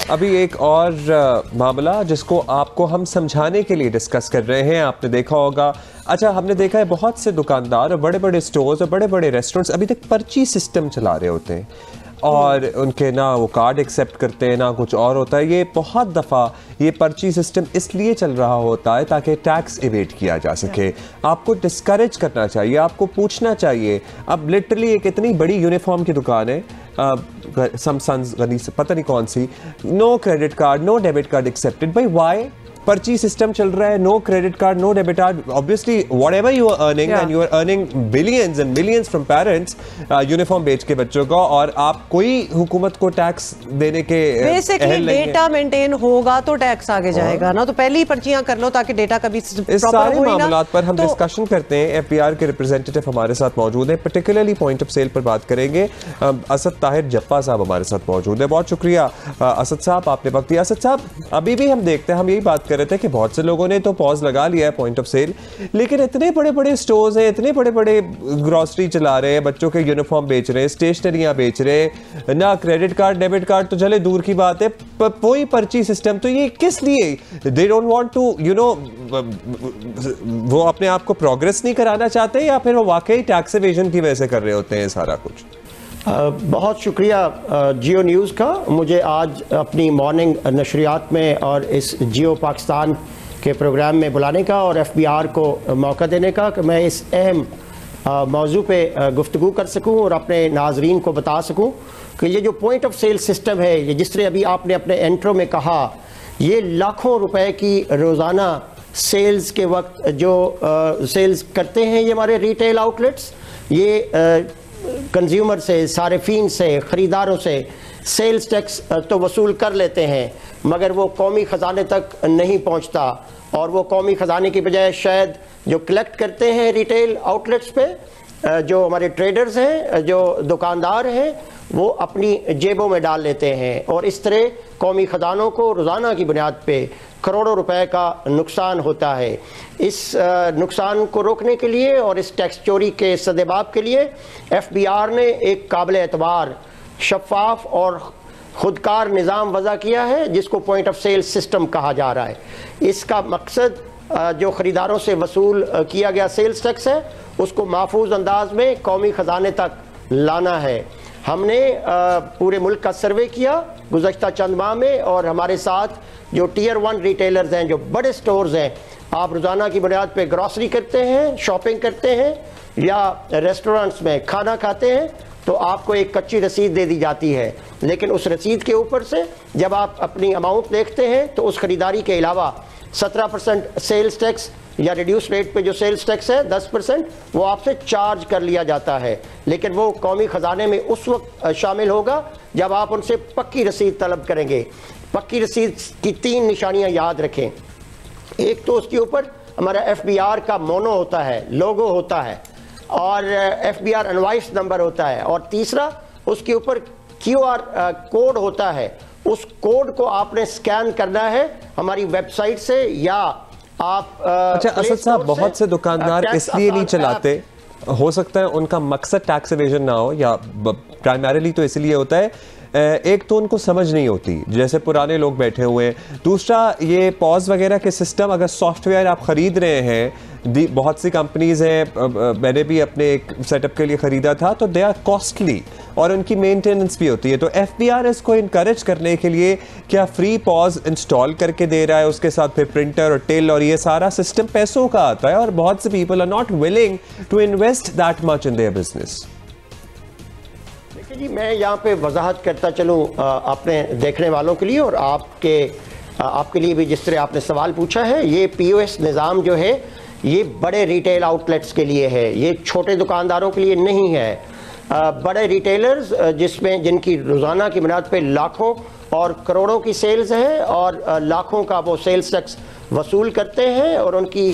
अभी एक और मामला जिसको आपको हम समझाने के लिए डिस्कस कर रहे हैं, आपने देखा होगा। अच्छा, हमने देखा है बहुत से दुकानदार और बड़े बड़े स्टोर्स और बड़े बड़े रेस्टोरेंट्स अभी तक पर्ची सिस्टम चला रहे होते हैं और उनके ना वो कार्ड एक्सेप्ट करते हैं ना कुछ और होता है। ये बहुत दफ़ा ये पर्ची सिस्टम इसलिए चल रहा होता है ताकि टैक्स इवेट किया जा सके। आपको डिस्करेज करना चाहिए, आपको पूछना चाहिए। अब लिटरली एक इतनी बड़ी यूनिफॉर्म की दुकान है, सनस गनी पता नहीं कौन सी, no credit card no debit card accepted. भाई वाई? पर्ची सिस्टम चल रहा है, no credit card no debit card. Obviously whatever you are earning and you are earning billions and millions from parents uniform बेच के बच्चों को, और आप कोई हुकूमत को टैक्स देने के बेसिकली डेटा मेंटेन होगा तो टैक्स आगे जाएगा ना। तो पहले ही पर्चियां कर लो ताकि डेटा कभी इस सारे मामलात पर हम डिस्कशन करते हैं। एफबीआर के रिप्रेजेंटेटिव हमारे साथ मौजूद हैं, पर्टिकुलरली पॉइंट ऑफ सेल पर बात करेंगे। असद ताहिर जप्पा साहब हमारे साथ मौजूद है। बहुत शुक्रिया असद साहब, आपने वक्त दिया। असद साहब, अभी भी हम देखते हैं, हम यही बात कर रहे थे कि बहुत से लोगों ने तो पॉज लगा लिया है पॉइंट ऑफ सेल, लेकिन इतने बड़े बड़े स्टोर्स हैं, इतने बड़े बड़े ग्रोसरी चला रहे हैं, बच्चों के यूनिफॉर्म बेच रहे हैं, स्टेशनरियां बेच रहे हैं, ना क्रेडिट कार्ड डेबिट कार्ड तो चले दूर की बात है, वही पर्ची सिस्टम। तो ये किस लिए? दे डोंट वांट टू वो अपने आप को प्रोग्रेस नहीं कराना चाहते, या फिर वो वाकई टैक्स एवेजन की वजह से कर रहे होते हैं सारा कुछ? बहुत शुक्रिया जियो न्यूज़ का, मुझे आज अपनी मॉर्निंग नशरियात में और इस जियो पाकिस्तान के प्रोग्राम में बुलाने का और एफबीआर को मौका देने का कि मैं इस अहम मौजू पे गुफ्तगू कर सकूं और अपने नाजरीन को बता सकूं कि ये जो पॉइंट ऑफ सेल सिस्टम है, ये जिस तरह अभी आपने अपने इंट्रो में कहा, ये लाखों रुपए की रोज़ाना सेल्स के वक्त जो सेल्स करते हैं ये हमारे रिटेल आउटलेट्स, ये कंज्यूमर से, सारिफीन से, ख़रीदारों से सेल्स टैक्स तो वसूल कर लेते हैं, मगर वो कौमी ख़जाने तक नहीं पहुंचता। और वो कौमी ख़जाने की बजाय शायद जो कलेक्ट करते हैं रिटेल आउटलेट्स पे, जो हमारे ट्रेडर्स हैं, जो दुकानदार हैं, वो अपनी जेबों में डाल लेते हैं। और इस तरह कौमी ख़जानों को रोज़ाना की बुनियाद पे करोड़ों रुपए का नुकसान होता है। इस नुकसान को रोकने के लिए और इस टैक्स चोरी के सदेबाब के लिए एफबीआर ने एक काबिल एतबार, शफाफ और खुदकार निज़ाम वज़ा किया है, जिसको पॉइंट ऑफ सेल सिस्टम कहा जा रहा है। इसका मकसद जो ख़रीदारों से वसूल किया गया सेल्स टैक्स है, उसको महफूज अंदाज में कौमी ख़जाने तक लाना है। हमने पूरे मुल्क का सर्वे किया गुज़श्ता चंद माह में, और हमारे साथ जो टीयर 1 रिटेलर्स हैं, जो बड़े स्टोर्स हैं, आप रोज़ाना की बुनियाद पे ग्रॉसरी करते हैं, शॉपिंग करते हैं या रेस्टोरेंट्स में खाना खाते हैं, तो आपको एक कच्ची रसीद दे दी जाती है। लेकिन उस रसीद के ऊपर से जब आप अपनी अमाउंट देखते हैं तो उस ख़रीदारी के अलावा 17% सेल्स टैक्स या रिड्यूस रेट पे जो सेल्स टैक्स है 10%, वो आपसे चार्ज कर लिया जाता है। लेकिन वो कौमी ख़जाने में उस वक्त शामिल होगा जब आप उनसे पक्की रसीद तलब करेंगे। पक्की रसीद की 3 निशानियां याद रखें। एक तो उसके ऊपर हमारा एफबीआर का मोनो होता है, लोगो होता है, और एफबीआर इनवॉइस नंबर होता है, और तीसरा उसके ऊपर क्यूआर कोड होता है। उस कोड को आपने स्कैन करना है हमारी वेबसाइट से, या आप अच्छा असद साहब, बहुत से दुकानदार इसलिए नहीं चलाते, हो सकता है उनका मकसद टैक्स एवेजन ना हो, या प्राइमरीली तो इसलिए होता है, एक तो उनको समझ नहीं होती, जैसे पुराने लोग बैठे हुए हैं। दूसरा, ये पॉज वगैरह के सिस्टम, अगर सॉफ्टवेयर आप ख़रीद रहे हैं, बहुत सी कंपनीज़ हैं, मैंने भी अपने एक सेटअप के लिए ख़रीदा था, तो दे आर कॉस्टली और उनकी मेंटेनेंस भी होती है। तो एफबीआर इसको इनकरेज करने के लिए क्या फ्री पॉज इंस्टॉल करके दे रहा है, उसके साथ फिर प्रिंटर और टिल और ये सारा सिस्टम पैसों का आता है, और बहुत से people are not willing to invest that much in their business. जी, मैं यहाँ पे वजाहत करता चलूँ अपने देखने वालों के लिए और आपके लिए भी, जिस तरह आपने सवाल पूछा है। ये पीओएस निज़ाम जो है ये बड़े रिटेल आउटलेट्स के लिए है, ये छोटे दुकानदारों के लिए नहीं है। बड़े रिटेलर्स जिनकी रोज़ाना की बुनियाद पे लाखों और करोड़ों की सेल्स है और लाखों का वो सेल्स टैक्स वसूल करते हैं और उनकी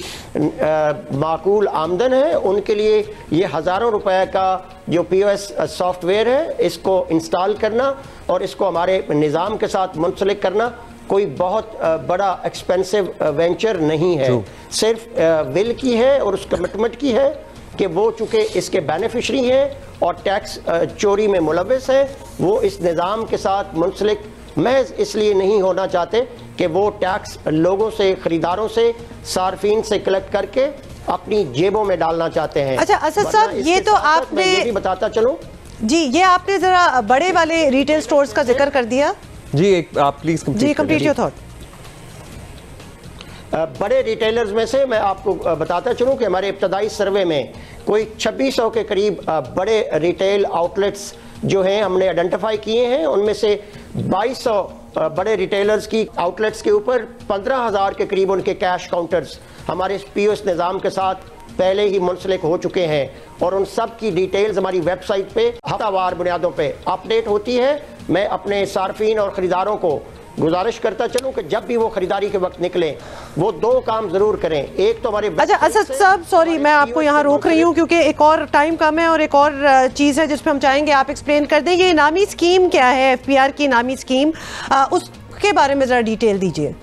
माकूल आमदन है, उनके लिए ये हज़ारों रुपए का जो पीओएस सॉफ्टवेयर है, इसको इंस्टॉल करना और इसको हमारे निज़ाम के साथ मुंसलिक करना कोई बहुत बड़ा एक्सपेंसिव वेंचर नहीं है। सिर्फ विल की है और उस कमिटमेंट की है कि वो चूँकि इसके बेनिफिशरी हैं और टैक्स चोरी में मुलविस है, वो इस निज़ाम के साथ मुंसलिक महज इसलिए नहीं होना चाहते कि वो टैक्स लोगों से, खरीदारों से, सार्फिन से कलेक्ट करके अपनी जेबों में डालना चाहते हैं। अच्छा असद साहब, ये तो आपने, मैं ये भी बताता चलूं जी ये आपने जरा बड़े वाले रिटेल स्टोर्स का जिक्र कर दिया। जी एक आप प्लीज कंप्लीट योर थॉट। बड़े रिटेलर्स में से मैं आपको बताता चलूं कि हमारे इब्तदाई सर्वे में कोई 2600 के करीब बड़े रिटेल आउटलेट्स जो हैं हमने आइडेंटिफाई किए हैं। उनमें से 2200 बड़े रिटेलर्स की आउटलेट्स के ऊपर 15,000 के करीब उनके कैश काउंटर्स हमारे POS निज़ाम के साथ पहले ही मुंसलिक हो चुके हैं और उन सब की डिटेल्स हमारी वेबसाइट पे हफ्तावार बुनियादों पे अपडेट होती है। मैं अपने सार्फिन और ख़रीदारों को गुजारिश करता चलूं कि जब भी वो खरीदारी के वक्त निकलें वो 2 काम जरूर करें। एक तो हमारे अच्छा असद साहब, सॉरी मैं आपको यहाँ रोक रही हूँ क्योंकि एक और टाइम कम है और एक और चीज़ है जिस पे हम चाहेंगे आप एक्सप्लेन कर दें। ये इनामी स्कीम क्या है, FPR की इनामी स्कीम, उसके बारे में ज़रा डिटेल दीजिए।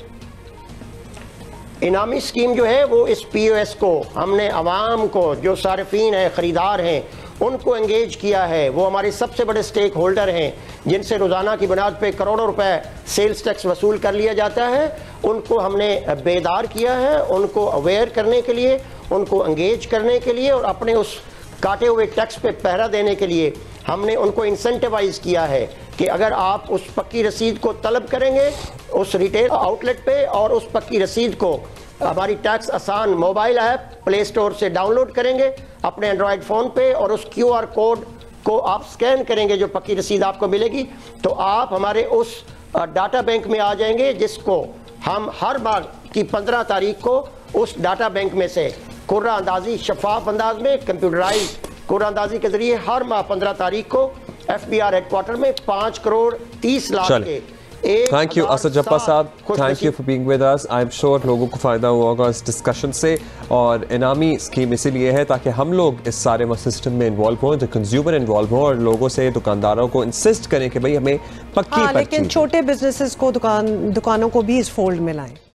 इनामी स्कीम जो है वो इस POS को हमने आवाम को, जो सार्फिन हैं, ख़रीदार हैं, उनको एंगेज किया है। वो हमारे सबसे बड़े स्टेक होल्डर हैं जिनसे रोज़ाना की बुनियाद पे करोड़ों रुपए सेल्स टैक्स वसूल कर लिया जाता है। उनको हमने बेदार किया है, उनको अवेयर करने के लिए, उनको एंगेज करने के लिए और अपने उस काटे हुए टैक्स पे पहरा देने के लिए हमने उनको इंसेंटिवाइज किया है कि अगर आप उस पक्की रसीद को तलब करेंगे उस रिटेल आउटलेट पे और उस पक्की रसीद को हमारी टैक्स आसान मोबाइल ऐप प्ले स्टोर से डाउनलोड करेंगे अपने एंड्रॉयड फ़ोन पे और उस QR कोड को आप स्कैन करेंगे जो पक्की रसीद आपको मिलेगी, तो आप हमारे उस डाटा बैंक में आ जाएंगे जिसको हम हर माह की 15 तारीख को उस डाटा बैंक में से कुर्रा अंदाजी शफाफ अंदाज में कंप्यूटराइज कुर्रा अंदाजी के जरिए हर माह 15 तारीख को FBR हेडक्वार्टर में 5 करोड़ 30 लाख के थैंक यू असद जब्बार साहब, thank you for being with us. I am sure लोगों को फ़ायदा हुआ होगा इस डिस्कशन से। और इनामी स्कीम इसीलिए है ताकि हम लोग इस सारे सिस्टम में इन्वॉल्व हों, तो कंज्यूमर इन्वॉल्व हो और लोगों से, दुकानदारों को इंसिस्ट करें कि भाई हमें पक्की लेकिन छोटे बिजनेसेस को, दुकानों को भी इस फोल्ड में लाएं।